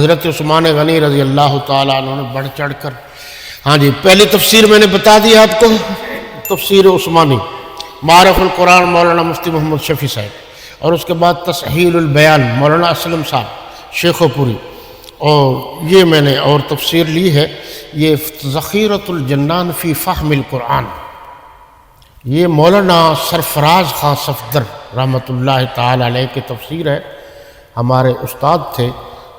حضرت عثمان غنی رضی اللہ تعالیٰ عنہ نے بڑھ چڑھ کر، ہاں جی، پہلی تفسیر میں نے بتا دی آپ کو، تفسیر عثمانی معرف القرآن مولانا مفتی محمد شفیع صاحب، اور اس کے بعد تصحیح البیان مولانا اسلم صاحب شیخو پوری، اور یہ میں نے اور تفسیر لی ہے، یہ ذخیرۃ الجنان فی فہم القرآن، یہ مولانا سرفراز خان صفدر رحمۃ اللہ تعالی علیہ کی تفسیر ہے، ہمارے استاد تھے،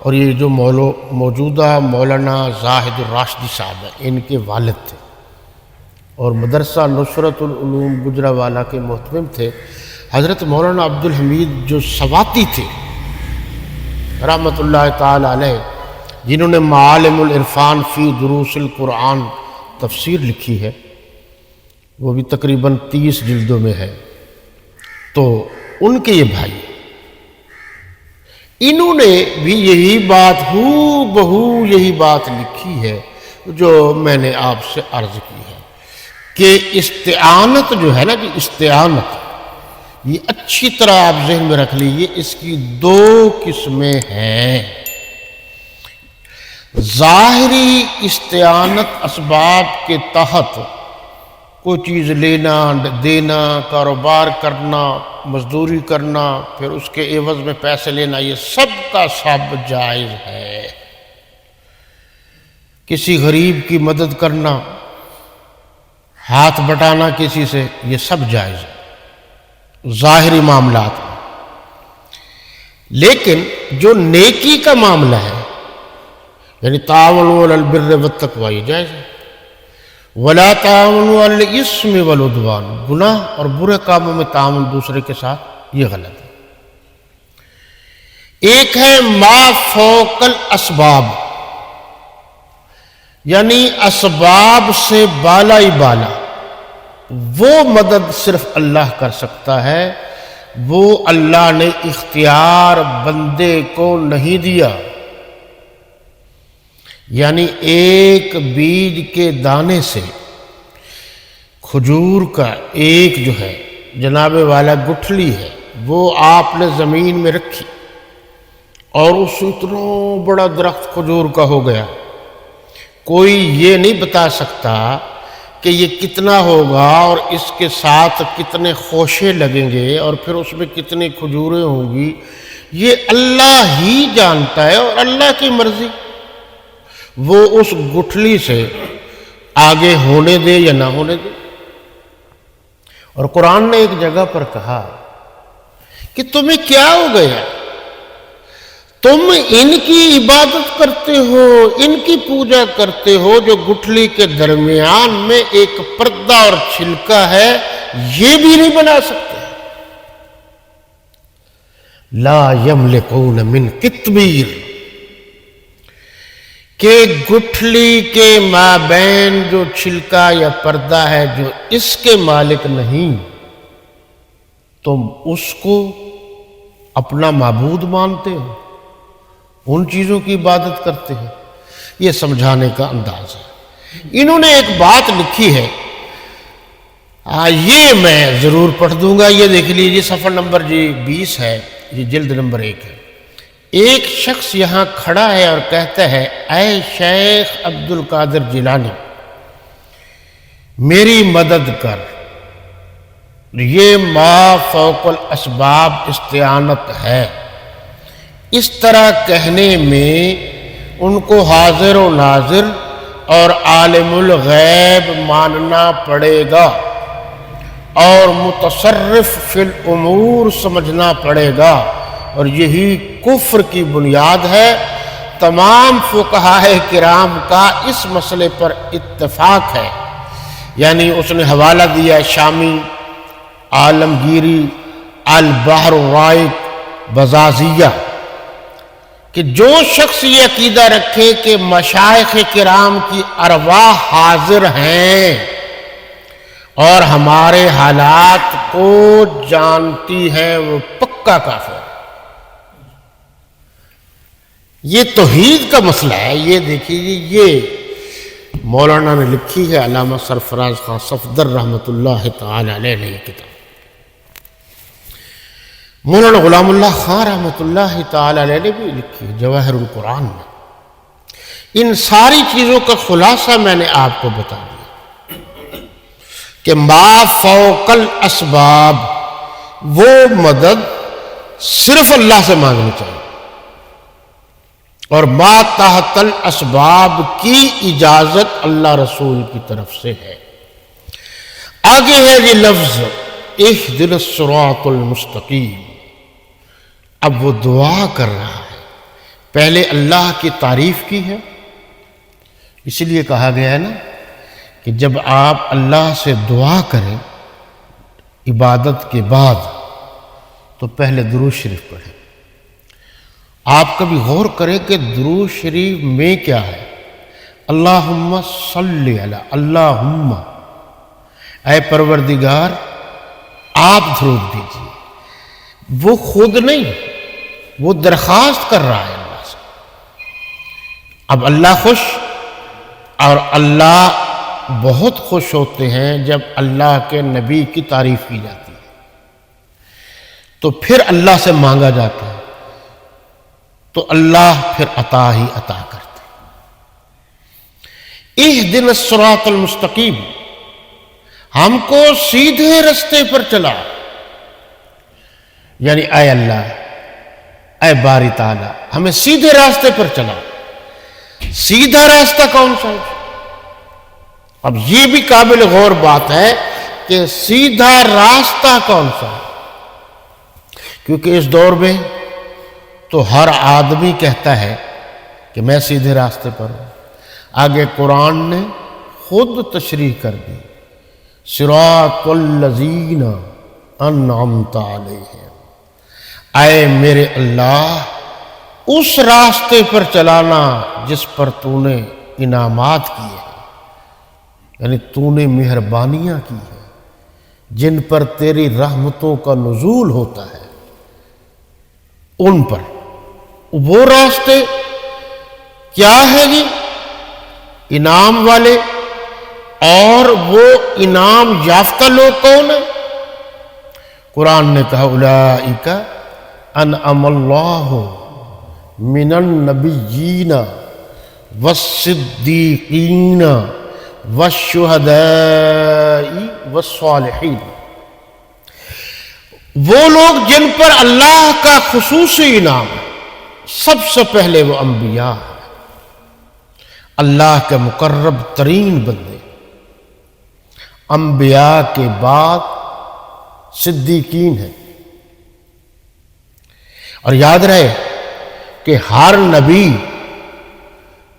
اور یہ جو موجودہ مولانا زاہد الراشدی صاحب ہیں ان کے والد تھے، اور مدرسہ نصرت العلوم گجرانوالہ کے محتمم تھے حضرت مولانا عبدالحمید جو سواتی تھے رحمۃ اللہ تعالی علیہ، جنہوں نے معالم العرفان فی دروس القرآن تفسیر لکھی ہے، وہ بھی تقریباً 30 جلدوں میں ہے، تو ان کے یہ بھائی، انہوں نے بھی یہی بات بہو یہی بات لکھی ہے جو میں نے آپ سے عرض کی ہے کہ استعانت جو ہے نا کہ استعانت، یہ اچھی طرح آپ ذہن میں رکھ لیجیے، اس کی 2 قسمیں ہیں۔ ظاہری استعانت اسباب کے تحت کوئی چیز لینا دینا، کاروبار کرنا، مزدوری کرنا، پھر اس کے عوض میں پیسے لینا، یہ سب کا سب جائز ہے۔ کسی غریب کی مدد کرنا، ہاتھ بٹانا کسی سے، یہ سب جائز ہے ظاہری معاملات میں۔ لیکن جو نیکی کا معاملہ ہے، یعنی تعاونوا علی البر والتقوی، یہ جائز ہے۔ وَلَا تَعَاوَنُوا عَلَى الْإِثْمِ وَالْعُدْوَانِ، گناہ اور برے کاموں میں تعاون دوسرے کے ساتھ، یہ غلط ہے۔ ایک ہے ما فوق الاسباب، یعنی اسباب سے بالا ہی بالا، وہ مدد صرف اللہ کر سکتا ہے، وہ اللہ نے اختیار بندے کو نہیں دیا۔ یعنی ایک بیج کے دانے سے کھجور کا ایک جو ہے جناب والا گٹھلی ہے، وہ آپ نے زمین میں رکھی اور اس اتنا بڑا درخت کھجور کا ہو گیا، کوئی یہ نہیں بتا سکتا کہ یہ کتنا ہوگا اور اس کے ساتھ کتنے خوشے لگیں گے اور پھر اس میں کتنی کھجوریں ہوں گی، یہ اللہ ہی جانتا ہے، اور اللہ کی مرضی، وہ اس گٹھلی سے آگے ہونے دے یا نہ ہونے دے۔ اور قرآن نے ایک جگہ پر کہا کہ تمہیں کیا ہو گیا، تم ان کی عبادت کرتے ہو، ان کی پوجا کرتے ہو جو گٹھلی کے درمیان میں ایک پردہ اور چھلکا ہے، یہ بھی نہیں بنا سکتے۔ لا یملکون من قطمیر، کہ گٹھلی کے مابین جو چھلکا یا پردہ ہے جو اس کے مالک نہیں، تم اس کو اپنا معبود مانتے ہو، ان چیزوں کی عبادت کرتے ہو۔ یہ سمجھانے کا انداز ہے۔ انہوں نے ایک بات لکھی ہے، یہ میں ضرور پڑھ دوں گا، یہ دیکھ لیجیے صفحہ نمبر 20 ہے، یہ جلد نمبر 1 ہے۔ ایک شخص یہاں کھڑا ہے اور کہتا ہے، اے شیخ عبد القادر جیلانی، میری مدد کر۔ یہ ما فوق الاسباب استعانت ہے۔ اس طرح کہنے میں ان کو حاضر و ناظر اور عالم الغیب ماننا پڑے گا اور متصرف فی الامور سمجھنا پڑے گا، اور یہی کفر کی بنیاد ہے۔ تمام فقہاء کرام کا اس مسئلے پر اتفاق ہے، یعنی اس نے حوالہ دیا شامی، عالمگیری، البحر الرائق، بزازیہ، کہ جو شخص یہ عقیدہ رکھے کہ مشائخ کرام کی ارواح حاضر ہیں اور ہمارے حالات کو جانتی ہے، وہ پکا کافر ہے۔ یہ توحید کا مسئلہ ہے۔ یہ دیکھیے، یہ مولانا نے لکھی ہے، علامہ سرفراز خان صفدر رحمۃ اللہ تعالی علیہ نے یہ کتاب۔ مولانا غلام اللہ خان رحمۃ اللہ تعالی علیہ نے بھی لکھی ہے جواہر القرآن میں۔ ان ساری چیزوں کا خلاصہ میں نے آپ کو بتا دیا کہ ما فوق الاسباب، وہ مدد صرف اللہ سے مانگنی چاہیے، اور ما تحت الاسباب کی اجازت اللہ رسول کی طرف سے ہے۔ آگے ہے یہ لفظ اہدنا الصراط المستقیم۔ اب وہ دعا کر رہا ہے، پہلے اللہ کی تعریف کی ہے، اس لیے کہا گیا ہے نا کہ جب آپ اللہ سے دعا کریں عبادت کے بعد تو پہلے درود شریف پڑھیں۔ آپ کبھی غور کریں کہ درود شریف میں کیا ہے؟ اللہم صلی علی، اللہم، اے پروردگار آپ درود دیجیے۔ وہ خود نہیں، وہ درخواست کر رہا ہے اللہ سے۔ اب اللہ خوش، اور اللہ بہت خوش ہوتے ہیں جب اللہ کے نبی کی تعریف کی جاتی ہے، تو پھر اللہ سے مانگا جاتا ہے، تو اللہ پھر عطا ہی عطا کرتے ہیں۔ اہدنا الصراط المستقیم، ہم کو سیدھے رستے پر چلا، یعنی اے اللہ، اے باری تعالی، ہمیں سیدھے راستے پر چلا۔ سیدھا راستہ کون سا ہے؟ اب یہ بھی قابل غور بات ہے کہ سیدھا راستہ کون سا ہے، کیونکہ اس دور میں تو ہر آدمی کہتا ہے کہ میں سیدھے راستے پر ہوں۔ آگے قرآن نے خود تشریح کر دی، صراط الذین انعمت علیہم، اے میرے اللہ اس راستے پر چلانا جس پر تو نے انعامات کیے ہیں، یعنی تو نے مہربانیاں کی ہیں، جن پر تیری رحمتوں کا نزول ہوتا ہے، ان پر۔ وہ راستے کیا ہے جی؟ انعام والے، اور وہ انعام یافتہ لوگ کون ہیں؟ قرآن نے کہا اولئک انعم اللہ من النبیین والصدیقین والشہداء والصالحین، وہ لوگ جن پر اللہ کا خصوصی انعام ہے۔ سب سے پہلے وہ انبیاء ہیں، اللہ کے مقرب ترین بندے، انبیاء کے بعد صدیقین ہیں۔ اور یاد رہے کہ ہر نبی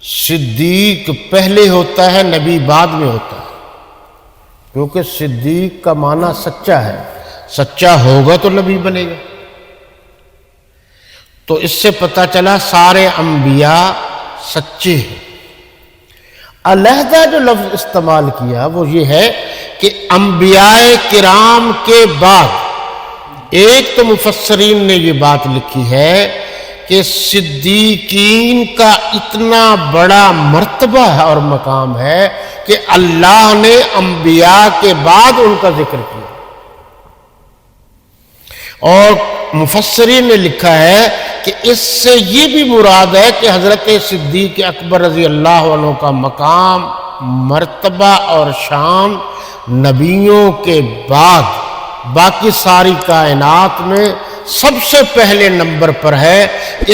صدیق پہلے ہوتا ہے، نبی بعد میں ہوتا ہے، کیونکہ صدیق کا معنی سچا ہے، سچا ہوگا تو نبی بنے گا۔ تو اس سے پتہ چلا سارے انبیاء سچے ہیں۔ علیحدہ جو لفظ استعمال کیا وہ یہ ہے کہ انبیاء کرام کے بعد، ایک تو مفسرین نے یہ بات لکھی ہے کہ صدیقین کا اتنا بڑا مرتبہ ہے اور مقام ہے کہ اللہ نے انبیاء کے بعد ان کا ذکر کیا، اور مفسرین نے لکھا ہے کہ اس سے یہ بھی مراد ہے کہ حضرت صدیق اکبر رضی اللہ عنہ کا مقام، مرتبہ اور شان نبیوں کے بعد باقی ساری کائنات میں سب سے پہلے نمبر پر ہے۔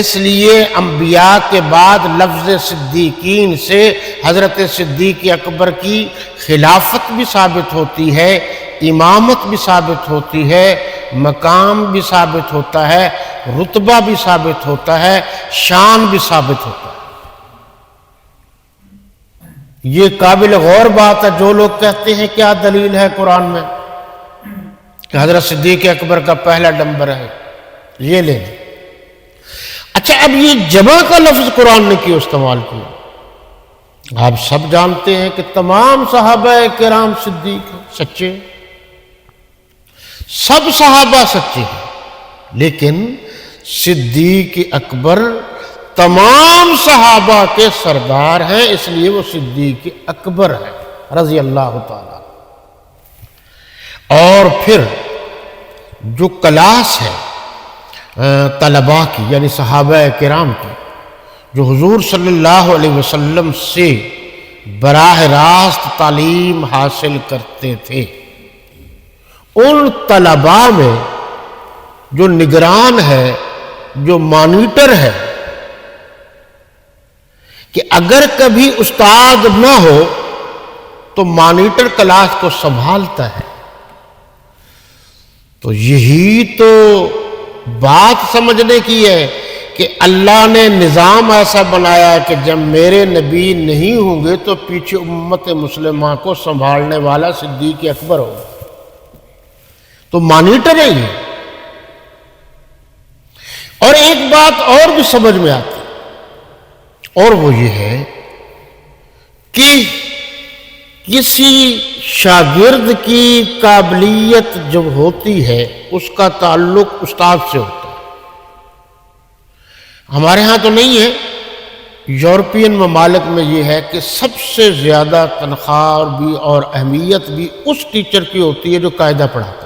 اس لیے انبیاء کے بعد لفظ صدیقین سے حضرت صدیق اکبر کی خلافت بھی ثابت ہوتی ہے، امامت بھی ثابت ہوتی ہے، مقام بھی ثابت ہوتا ہے، رتبہ بھی ثابت ہوتا ہے، شان بھی ثابت ہوتا ہے۔ یہ قابل غور بات ہے۔ جو لوگ کہتے ہیں کیا دلیل ہے قرآن میں کہ حضرت صدیق اکبر کا پہلا نمبر ہے، یہ لے لیں۔ اچھا، اب یہ جمع کا لفظ قرآن نے کیوں استعمال کیا؟ آپ سب جانتے ہیں کہ تمام صحابہ کرام صدیق ہیں، سچے، سب صحابہ سچے ہیں، لیکن صدیق اکبر تمام صحابہ کے سردار ہیں، اس لیے وہ صدیق اکبر ہے رضی اللہ تعالی۔ اور پھر جو کلاس ہے طلباء کی، یعنی صحابہ کرام کی، جو حضور صلی اللہ علیہ وسلم سے براہ راست تعلیم حاصل کرتے تھے، ان طلباء میں جو نگران ہے، جو مانیٹر ہے، کہ اگر کبھی استاد نہ ہو تو مانیٹر کلاس کو سنبھالتا ہے، تو یہی تو بات سمجھنے کی ہے کہ اللہ نے نظام ایسا بنایا کہ جب میرے نبی نہیں ہوں گے تو پیچھے امت مسلمہ کو سنبھالنے والا صدیق اکبر ہوگا، تو مانیٹر ہے یہ۔ اور ایک بات اور بھی سمجھ میں آتی، اور وہ یہ ہے کہ کسی شاگرد کی قابلیت جب ہوتی ہے اس کا تعلق استاد سے ہوتا ہے۔ ہمارے ہاں تو نہیں ہے، یورپین ممالک میں یہ ہے کہ سب سے زیادہ تنخواہ اور اہمیت بھی اس ٹیچر کی ہوتی ہے جو قاعدہ پڑھاتا ہے۔